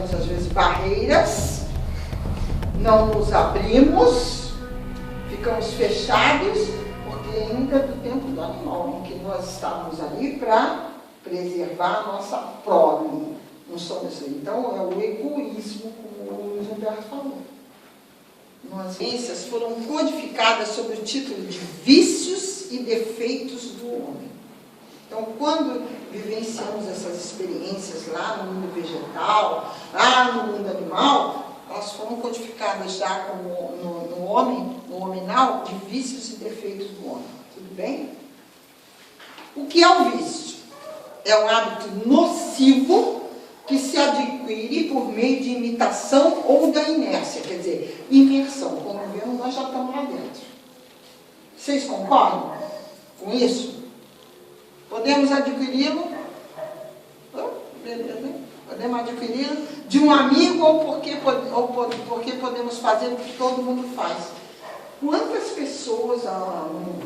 criamos às vezes barreiras, não nos abrimos, ficamos fechados, porque ainda do tempo do animal, em que nós estávamos ali para preservar a nossa prole. Não somos, então, é o egoísmo, como o Luiz Humberto falou. As ciências foram codificadas sob o título de vícios e defeitos do homem. Então, quando vivenciamos essas experiências lá no mundo vegetal, lá no mundo animal, elas foram codificadas já como no homem, no hominal, de vícios e defeitos do homem. Tudo bem? O que é o vício? É um hábito nocivo que se adquire por meio de imitação ou da inércia, quer dizer, imersão. Quando vemos, nós já estamos lá dentro. Vocês concordam com isso? Podemos adquiri-lo, podemos adquiri-lo de um amigo ou porque podemos fazer o que todo mundo faz. Quantas pessoas há um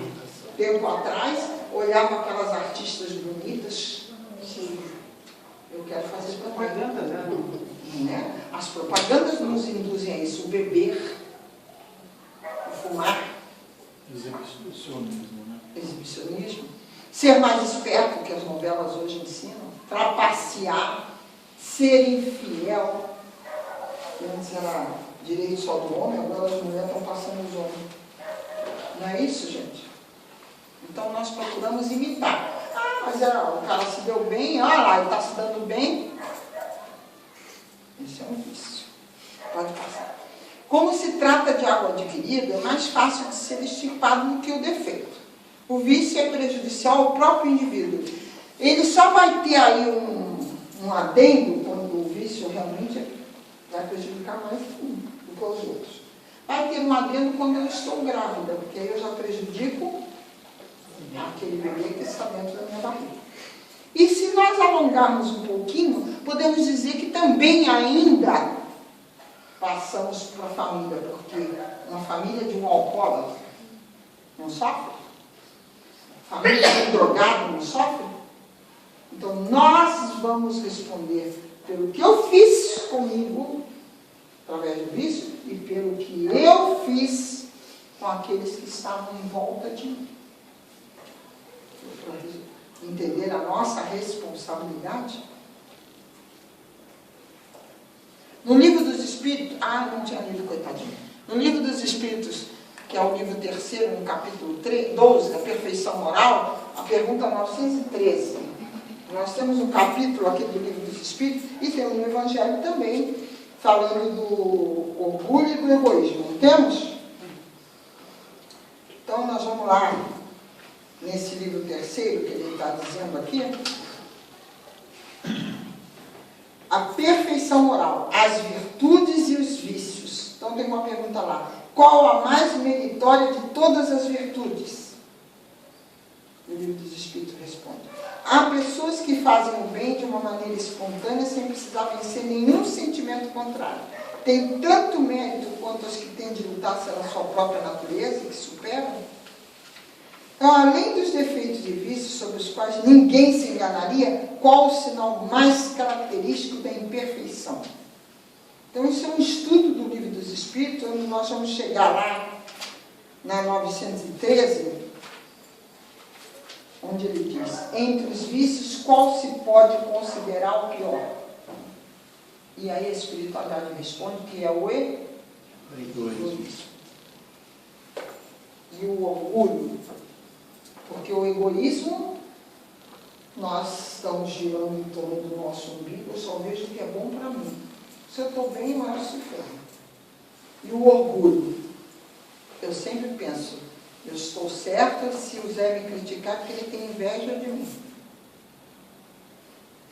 tempo atrás olhavam aquelas artistas bonitas? Eu quero fazer propaganda, né? As propagandas nos induzem a isso, o beber, o fumar. Exibicionismo, né? Exibicionismo. Ser mais esperto, que as novelas hoje ensinam. Trapacear, ser infiel. Antes era direito só do homem, agora as mulheres estão passando os homens. Não é isso, gente? Então nós procuramos imitar. Mas o cara se deu bem, olha lá, ele está se dando bem. Esse é um vício. Pode passar. Como se trata de algo adquirido, é mais fácil de ser extirpado do que o defeito. O vício é prejudicial ao próprio indivíduo. Ele só vai ter aí um adendo quando o vício realmente vai prejudicar mais do que os outros. Vai ter um adendo quando eu estou grávida, porque aí eu já prejudico aquele bebê que está dentro da minha barriga. E se nós alongarmos um pouquinho, podemos dizer que também ainda passamos para a família, porque uma família de um alcoólatra não sofre? Família de um drogado não sofre? Então nós vamos responder pelo que eu fiz comigo, através do vício, e pelo que eu fiz com aqueles que estavam em volta de mim. Para entender a nossa responsabilidade. No livro dos Espíritos, não tinha lido, coitadinho. No livro dos Espíritos, que é o livro 3º, no capítulo 12, a perfeição moral, a pergunta 913. Nós temos um capítulo aqui do livro dos Espíritos e temos no Evangelho também, falando do orgulho e do egoísmo. Não temos? Então nós vamos lá. Nesse livro 3º, que ele está dizendo aqui, a perfeição moral, as virtudes e os vícios. Então tem uma pergunta lá. Qual a mais meritória de todas as virtudes? O livro dos Espíritos responde. Há pessoas que fazem o bem de uma maneira espontânea sem precisar vencer nenhum sentimento contrário. Tem tanto mérito quanto as que têm de lutar pela sua própria natureza e que superam. Então, além dos defeitos e vícios sobre os quais ninguém se enganaria, qual o sinal mais característico da imperfeição? Então, isso é um estudo do Livro dos Espíritos, onde nós vamos chegar lá, na 913, onde ele diz, entre os vícios, qual se pode considerar o pior? E aí a espiritualidade responde que é o egoísmo. E o orgulho. Porque o egoísmo, nós estamos girando em torno do nosso umbigo, eu só vejo o que é bom para mim. Se eu estou bem, eu acho ferro. E o orgulho, eu sempre penso, eu estou certa se o Zé me criticar porque ele tem inveja de mim.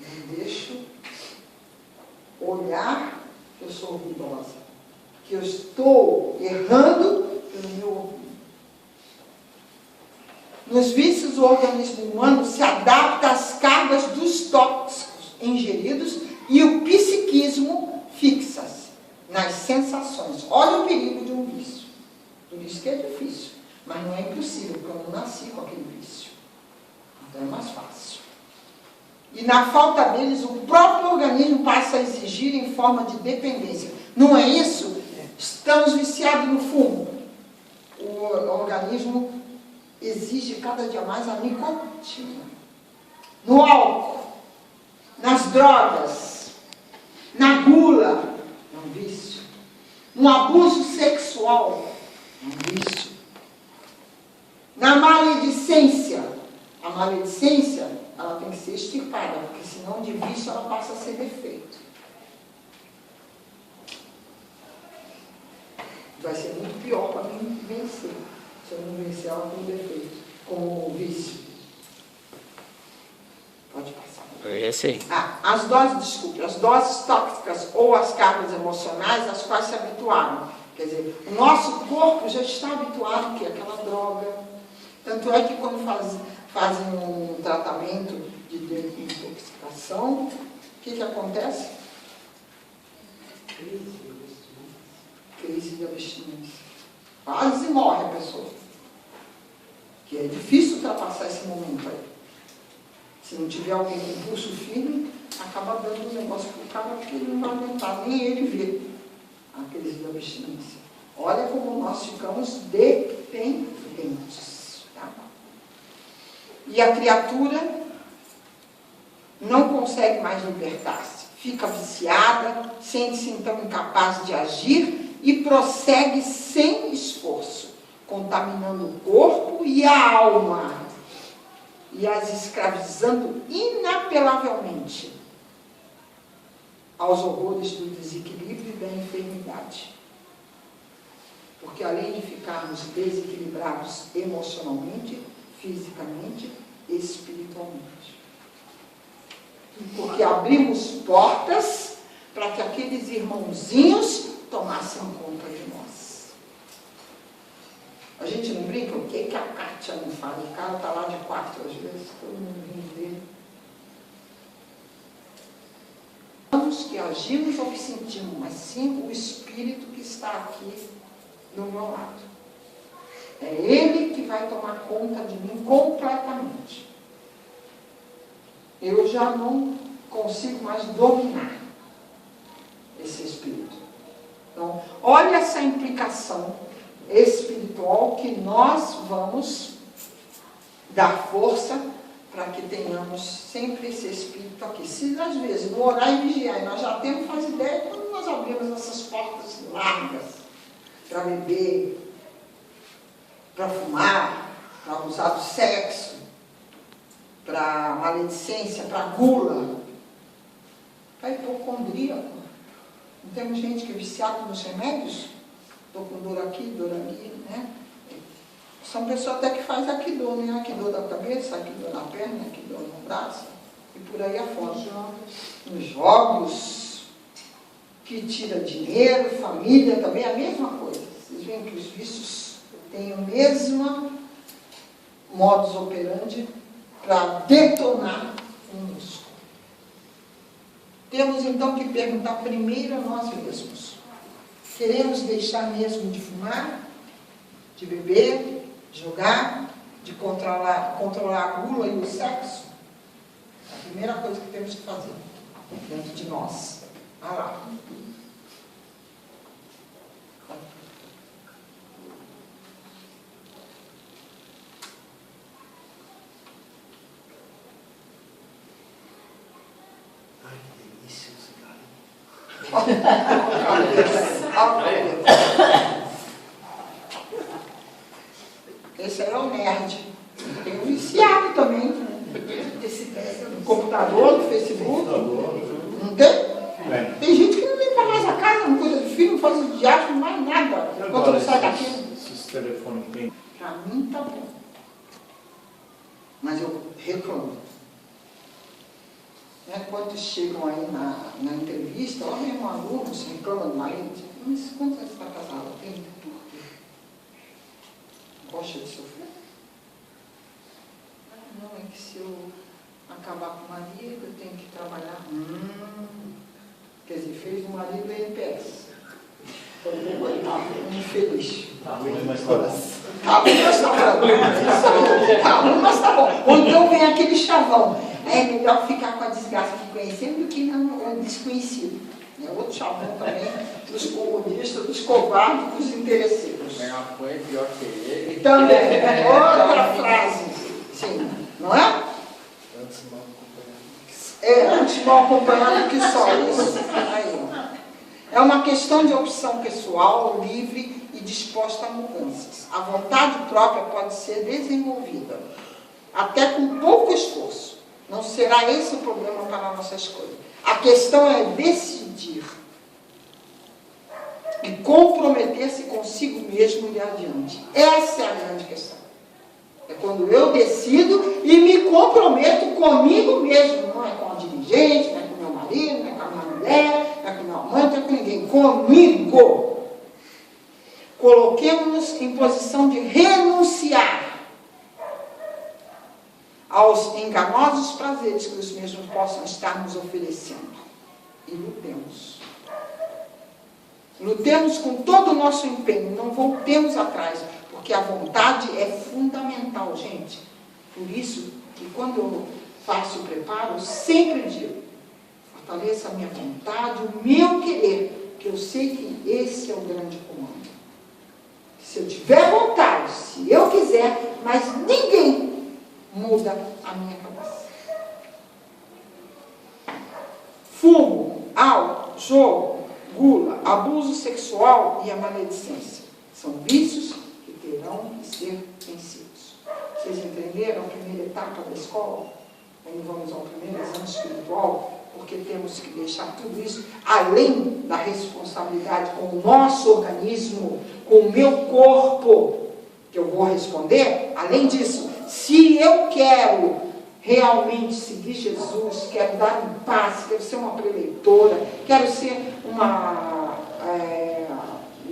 Eu deixo olhar que eu sou orgulhosa, que eu estou errando pelo meu orgulho. Nos vícios, o organismo humano se adapta às cargas dos tóxicos ingeridos e o psiquismo fixa-se nas sensações. Olha o perigo de um vício. Por isso que é difícil, mas não é impossível, porque eu não nasci com aquele vício. Então é mais fácil. E na falta deles, o próprio organismo passa a exigir em forma de dependência. Não é isso? Estamos viciados no fumo. O organismo exige cada dia mais a nicotina. No álcool, nas drogas, na gula, é um vício. No abuso sexual, é um vício. Na maledicência, a maledicência, ela tem que ser extirpada, porque senão de vício ela passa a ser defeito. Vai ser muito pior para mim vencer, se eu não vencer ela com defeito, como vício. Pode passar. As doses tóxicas ou as cargas emocionais às quais se habituaram. Quer dizer, o nosso corpo já está habituado que aquela droga. Tanto é que quando fazem um tratamento de desintoxicação, o que acontece? Crise de abstinência. Quase morre a pessoa. Que é difícil ultrapassar esse momento aí. Se não tiver alguém com pulso firme, acaba dando um negócio para o cara porque ele não vai aguentar, nem ele ver a crise de abstinência. Olha como nós ficamos dependentes. Tá? E a criatura não consegue mais libertar-se. Fica viciada, sente-se então incapaz de agir e prossegue sem esforço, contaminando o corpo e a alma, e as escravizando inapelavelmente aos horrores do desequilíbrio e da enfermidade. Porque além de ficarmos desequilibrados emocionalmente, fisicamente e espiritualmente. Porque abrimos portas para que aqueles irmãozinhos tomassem conta de nós. A gente não brinca? O que a Kátia não faz? O cara está lá de 4 às vezes, todo mundo rindo dele. Não que agimos ou que sentimos, mas sim o Espírito que está aqui do meu lado. É Ele que vai tomar conta de mim completamente. Eu já não consigo mais dominar esse Espírito. Então, olha essa implicação espiritual que nós vamos dar força para que tenhamos sempre esse Espírito aqui. Se às vezes no orar e vigiar, nós já temos faz ideia quando nós abrimos essas portas largas para beber, para fumar, para abusar do sexo, para maledicência, para gula, para hipocondríaco. Não temos gente que é viciada nos remédios? Estou com dor aqui, dor ali, né? São pessoas até que fazem aquidô, né? Aquidô da cabeça, aquidô na perna, aquidô no braço, e por aí afora. Os jogos, que tira dinheiro, família também, a mesma coisa. Vocês veem que os vícios têm o mesmo modus operandi para detonar conosco. Temos então que perguntar primeiro a nós mesmos. Queremos deixar mesmo de fumar, de beber, de jogar, de controlar a gula e o sexo? A primeira coisa que temos que fazer dentro de nós. Ah lá. Esse aí é o nerd. Tem o viciado também. No computador, no Facebook. Não tem? Tem gente que não limpa mais a casa, não cuida de filho, não faz o diário, não faz nada. Enquanto não sai daqui. Esses telefones tem. Para mim tá bom. Mas eu reclamo. Quando chegam aí na entrevista, olha mesmo um aluno, se reclama do marido, mas quantos anos está casado? Tem por quê? Gosta de sofrer? Não, é que se eu acabar com o marido, eu tenho que trabalhar. Quer dizer, fez do marido NPS. Foi infeliz. Tá ruim, mas tá bom. Tá ruim, mas tá bom. Tá ruim, mas tá bom. Ou então vem aquele chavão. É melhor ficar com a desgraça de conhecendo do que não desconhecido. É outro chavão também dos comunistas, dos covardes, dos interesseiros. Foi pior que ele. Também, outra frase. Sim, não é? Antes mal acompanhado que só isso. Aí. É uma questão de opção pessoal, livre e disposta a mudanças. A vontade própria pode ser desenvolvida, até com pouco esforço. Não será esse o problema para a nossa escolha. A questão é decidir e comprometer-se consigo mesmo e adiante. Essa é a grande questão. É quando eu decido e me comprometo comigo mesmo. Não é com a dirigente, não é com meu marido, não é com a minha mulher, não é com meu amante, não é com ninguém. Comigo. Coloquemos-nos em posição de renunciar aos enganosos prazeres que os mesmos possam estar nos oferecendo. E lutemos. Lutemos com todo o nosso empenho, não voltemos atrás, porque a vontade é fundamental, gente. Por isso que quando eu faço o preparo, eu sempre digo, fortaleça a minha vontade, o meu querer, que eu sei que esse é o grande comando. Se eu tiver vontade, se eu quiser, mas ninguém muda a minha cabeça. Fumo, álcool, jogo, gula, abuso sexual e a maledicência são vícios que terão que ser vencidos. Vocês entenderam a primeira etapa da escola? Quando vamos ao primeiro exame espiritual, porque temos que deixar tudo isso, além da responsabilidade com o nosso organismo, com o meu corpo, que eu vou responder, além disso, se eu quero realmente seguir Jesus, quero dar em paz, quero ser uma preleitora, quero ser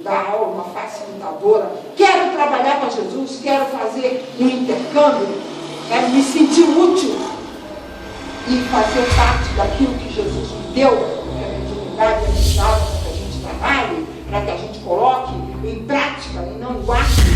dar aula, uma facilitadora, quero trabalhar para Jesus, quero fazer um intercâmbio, quero me sentir útil e fazer parte daquilo que Jesus me deu, que a mediunidade é deixada para que a gente trabalhe, para que a gente coloque em prática e não guarde